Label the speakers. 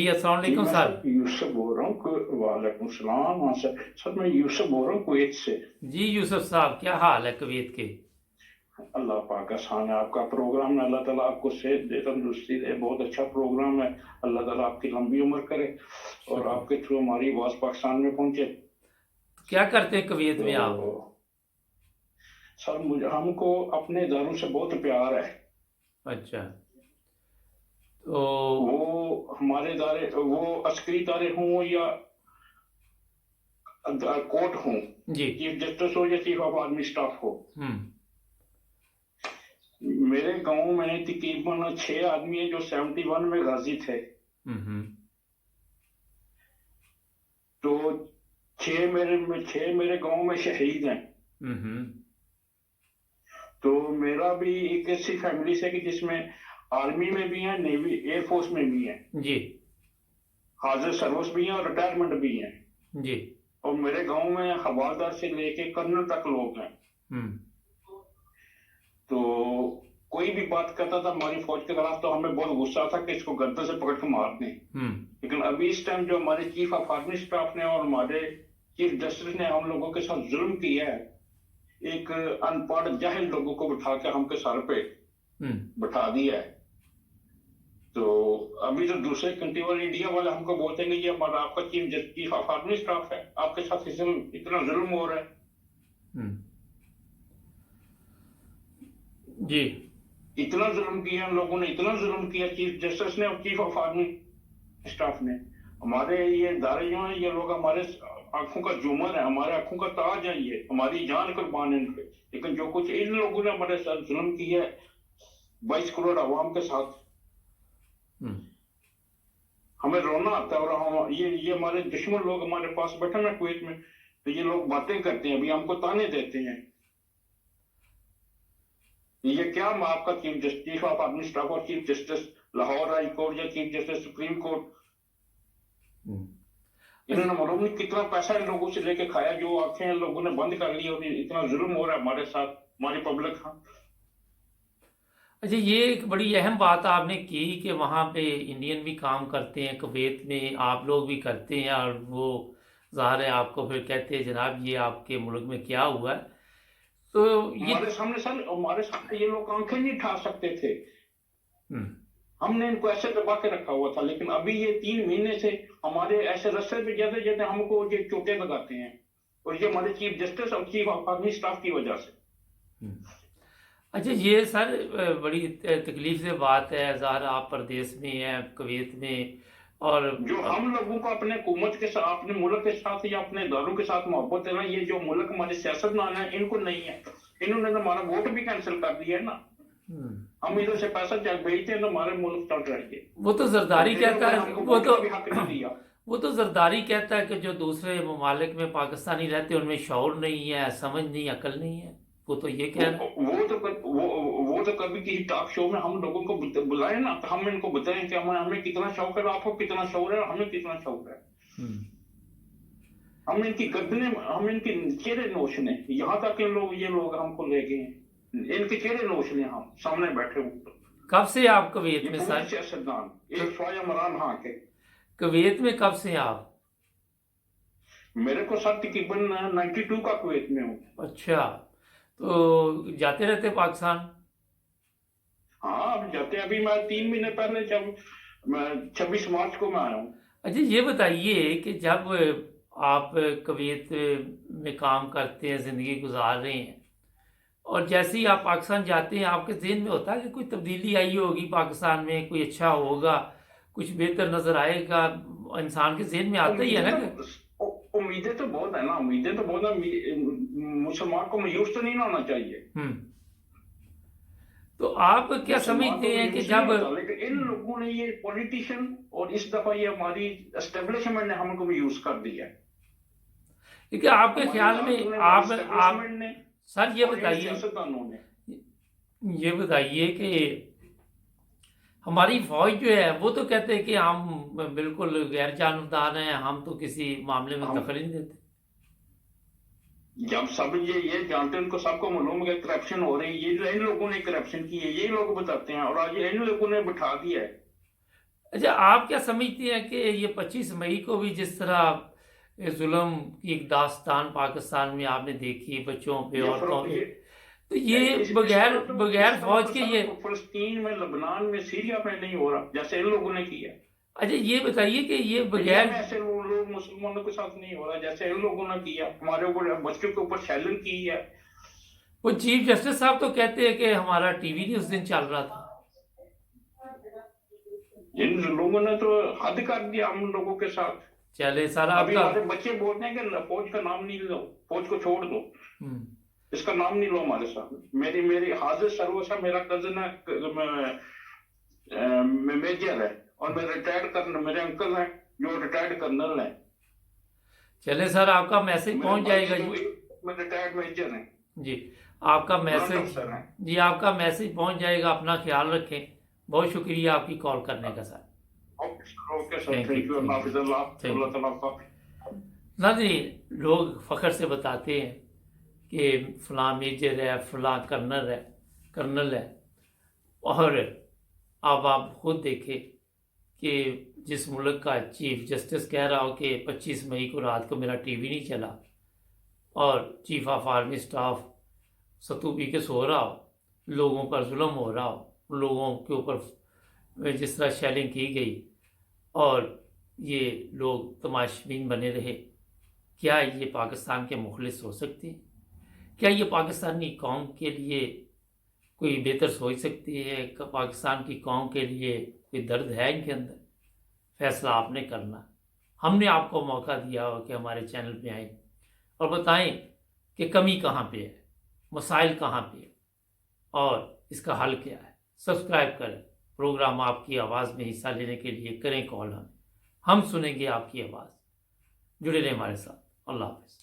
Speaker 1: अस्सलाम
Speaker 2: जी
Speaker 1: वालेकुम
Speaker 2: मैं
Speaker 1: सर।
Speaker 2: सर यूसुफ बोल रहा हूँ। वालेकुम सलाम। हाँ सर मैं यूसुफ बोल रहा हूँ कुवैत से।
Speaker 1: जी यूसुफ साहब, क्या हाल है कुवैत के?
Speaker 2: अल्लाह पाक का शान है। आपका प्रोग्राम है, अल्लाह ताला आपको सेहत दे, तंदुरुस्ती दे। बहुत अच्छा प्रोग्राम है। अल्लाह ताला आपकी लंबी उम्र करे और
Speaker 1: शुक्रिया।
Speaker 2: आपके थ्रू हमारी आवाज पाकिस्तान में पहुंचे।
Speaker 1: क्या करते हैं कुवैत
Speaker 2: तो
Speaker 1: में आप?
Speaker 2: सर मुझे हमको अपने इदारों से बहुत प्यार है।
Speaker 1: अच्छा, तो
Speaker 2: वो हमारे इदारे, वो अस्करी इदारे हों या कोर्ट हों,
Speaker 1: जी।
Speaker 2: चीफ जस्टिस हो या चीफ ऑफ आर्मी स्टाफ हो,
Speaker 1: हम्म।
Speaker 2: मेरे गांव में तकरीबन 6 आदमी हैं जो 71 में गाजी थे।
Speaker 1: हम्म।
Speaker 2: तो 6 मेरे गांव में शहीद हैं।
Speaker 1: हम्म।
Speaker 2: तो मेरा भी एक ऐसी फैमिली से कि जिसमें आर्मी में भी हैं, नेवी एयरफोर्स में भी हैं,
Speaker 1: जी।
Speaker 2: हाजिर सर्विस भी हैं और रिटायरमेंट भी हैं।
Speaker 1: जी।
Speaker 2: और मेरे गांव में हवलदार से लेके कर्नल तक लोग हैं।
Speaker 1: हम्म।
Speaker 2: तो कोई भी बात करता था हमारी फौज के खिलाफ तो हमें बहुत गुस्सा आता कि इसको गर्दन से पकड़ के मार दें। लेकिन अभी इस टाइम जो हमारे चीफ ऑफ आर्मी स्टाफ ने और हमारे चीफ जस्टिस ने हम लोगों के साथ जुल्म किया है, एक अनपढ़ जाहिल लोगों को बिठा के हमके सर पे बिठा दिया है। तो अभी जो दूसरे कंट्री वाले इंडिया वाले हमको बोलते हैं कि ये हमारा आपका चीफ ऑफ आर्मी स्टाफ है, आपके साथ इतना जुल्म हो रहा है।
Speaker 1: जी।
Speaker 2: इतना जुल्म किया हम लोगों ने, इतना जुल्म किया चीफ जस्टिस ने और चीफ ऑफ आर्मी स्टाफ ने। हमारे ये इदारे जो हैं, ये लोग हमारे आंखों का झूमर है, हमारे आंखों का ताज है, ये हमारी जान कुर्बान है इन पे। लेकिन जो कुछ इन लोगों ने हमारे साथ जुल्म किया है 22 करोड़ आवाम के साथ, हमें रोना आता है। और हम ये हमारे दुश्मन लोग हमारे पास बैठे हैं कुवैत में, तो ये लोग बातें करते हैं, अभी हमको ताने देते हैं। ये क्या आपका चीफ ऑफ आर्मी स्टाफ और chief justice Lahore high court या चीफ जस्टिस सुप्रीम कोर्ट, इन्होंने मालूम नहीं कितना पैसा इन लोगों से लेके खाया, जो आंखें इन लोगों ने बंद कर ली और इतना जुल्म हो रहा है हमारे साथ, हमारी पब्लिक। हाँ
Speaker 1: अच्छा, ये एक बड़ी अहम बात आपने की कि वहाँ पे इंडियन भी काम करते हैं, कुवैत में आप लोग भी करते हैं, और वो ज़ाहिर है आपको फिर कहते हैं जनाब ये आपके मुल्क में क्या हुआ है। तो ये
Speaker 2: हमारे सामने ये लोग आंखें नहीं उठा सकते थे। हमने इनको ऐसे दबा के रखा हुआ था। लेकिन अभी ये 3 महीने से हमारे ऐसे रास्ते पे जाते जाते हमको ये चोटें लगाते हैं, और ये हमारे चीफ जस्टिस और चीफ ऑफ आर्मी स्टाफ की वजह से।
Speaker 1: अच्छा, ये सर बड़ी तकलीफ से बात है, ज़ाहिर आप प्रदेश में हैं कुवैत में, और
Speaker 2: जो हम लोगों को अपने हुकूमत के साथ, अपने मुल्क के साथ या अपने इदारों के साथ मोहब्बत है ना, ये जो मुल्क हमारे सियासतदान है इनको नहीं है। इन्होंने तो हमारा वोट भी कैंसिल कर दिया है ना। हम इधर से पैसा भेजते हैं तो हमारे मुल्क चल रहे हैं।
Speaker 1: वो तो जरदारी कहता है, वो तो
Speaker 2: भी हक नहीं दिया।
Speaker 1: वो तो जरदारी कहता है कि जो दूसरे ममालिक में पाकिस्तानी रहते हैं उनमें शौर नहीं है, समझ नहीं, अकल नहीं है। वो तो ये कह रहा है।
Speaker 2: वो तो कभी किसी टॉक शो में हम लोगों को बुलाए ना, तो हम इनको बताएं कि हमें कितना शौक है, आपको कितना शौक है, हमें कितना शौक है। हम इनकी गर्दनें, हम इनके चेहरे नोचने, यहाँ तक ये लोग हमको ले गए हैं, इनके चेहरे नोचने हम सामने बैठे हुए।
Speaker 1: कब से आप कुवैत में सर?
Speaker 2: सियासतदान एक ख्वाजा इमरान खान के।
Speaker 1: कुवैत में कब से आप?
Speaker 2: मेरे को सर तकरीबन 92 का कुवैत में हूँ।
Speaker 1: अच्छा, तो जाते रहते पाकिस्तान?
Speaker 2: हाँ अब जाते, अभी मैं 3 महीने पहले, जब मैं 26 मार्च को मैं आया हूँ।
Speaker 1: अच्छा, ये बताइए कि जब आप कुवैत में काम करते हैं, ज़िंदगी गुजार रहे हैं, और जैसे ही आप पाकिस्तान जाते हैं आपके ज़हन में होता है कि कोई तब्दीली आई होगी पाकिस्तान में, कोई अच्छा होगा, कुछ बेहतर नजर आएगा, इंसान के ज़हन में आता ही है ना?
Speaker 2: उम्मीदें तो बहुत है ना, उम्मीदें तो बहुत है। मुसलमान को मायूस तो नहीं होना चाहिए।
Speaker 1: तो आप क्या समझते हैं कि जब,
Speaker 2: लेकिन इन लोगों ने, ये पॉलिटिशियन और इस दफा ये हमारी एस्टेब्लिशमेंट ने हमको मायूस कर दिया।
Speaker 1: लेकिन आपके ख्याल में आप सर ये बताइए कि हमारी फौज जो है वो तो कहते हैं कि हम बिल्कुल गैर जानबदार हैं, हम तो किसी मामले में दखल नहीं देते।
Speaker 2: जब सब ये जानते हैं, उनको सबको मालूम है करप्शन हो रही है, ये इन लोगों ने करप्शन की है, ये लोग बताते हैं, और आज इन लोगों ने बिठा दिया है।
Speaker 1: اچھا آپ کیا سمجھتے ہیں کہ یہ 25 مئی کو بھی جس طرح ظلم کی ایک داستان پاکستان میں آپ نے دیکھی بچوں پہ عورتوں پہ، تو یہ بغیر فوج کے یہ
Speaker 2: فلسطین میں، لبنان میں، سیریا میں نہیں ہو رہا جیسے ان لوگوں نے کیا.
Speaker 1: اچھا یہ بتائیے کہ یہ بغیر
Speaker 2: ایسے لوگ مسلمانوں کے ساتھ نہیں ہو رہا جیسے ان لوگوں نے کیا، ہمارے اوپر بچوں کے اوپر شیلنگ کی ہے.
Speaker 1: وہ چیف جسٹس صاحب تو کہتے ہیں کہ ہمارا ٹی وی نہیں اس دن چل رہا تھا.
Speaker 2: ان لوگوں نے تو حد کر دیا ہم لوگوں کے ساتھ.
Speaker 1: چلے سر آپ
Speaker 2: ابھی
Speaker 1: کا
Speaker 2: ہمارے بچے بولتے ہیں کہ فوج کا نام نہیں لو، فوج کو چھوڑ دو، اس کا نام نہیں لو ہمارے ساتھ. میری حاضر سروس ہے، میرا کزن ہے میجر ہے، اور میں ریٹائرڈ کرنل، میرے انکل ہیں جو ریٹائرڈ کرنل ہیں.
Speaker 1: چلے سر آپ کا میسج پہنچ جائے گا جی.
Speaker 2: میں ریٹائرڈ میجر ہیں
Speaker 1: جی آپ کا میسج جی آپ کا میسج پہنچ جائے گا. اپنا خیال رکھیں. بہت شکریہ آپ کی کال کرنے کا sir.
Speaker 2: Okay sir, thank you. اللہ حافظ. اللہ تعالیٰ کا
Speaker 1: ناظرین لوگ فخر سے بتاتے ہیں کہ فلاں میجر ہے، فلاں کرنل ہے، اور اب آپ خود دیکھیں کہ جس ملک کا چیف جسٹس کہہ رہا ہو کہ 25 مئی کو رات کو میرا ٹی وی نہیں چلا، اور چیف آف آرمی سٹاف ستو پی کے سو رہا ہو، لوگوں پر ظلم ہو رہا ہو، لوگوں کے اوپر جس طرح شیلنگ کی گئی، اور یہ لوگ تماشبین بنے رہے. کیا یہ پاکستان کے مخلص ہو سکتے ہیں؟ کیا یہ پاکستانی قوم کے لیے کوئی بہتر سوچ سکتی ہے؟ پاکستان کی قوم کے لیے کوئی درد ہے ان کے اندر؟ فیصلہ آپ نے کرنا. ہم نے آپ کو موقع دیا ہو کہ ہمارے چینل پہ آئیں اور بتائیں کہ کمی کہاں پہ ہے، مسائل کہاں پہ ہے، اور اس کا حل کیا ہے. سبسکرائب کریں. پروگرام آپ کی آواز میں حصہ لینے کے لیے کریں کال. ہم سنیں گے آپ کی آواز. جڑے رہیں ہمارے ساتھ. اللہ حافظ.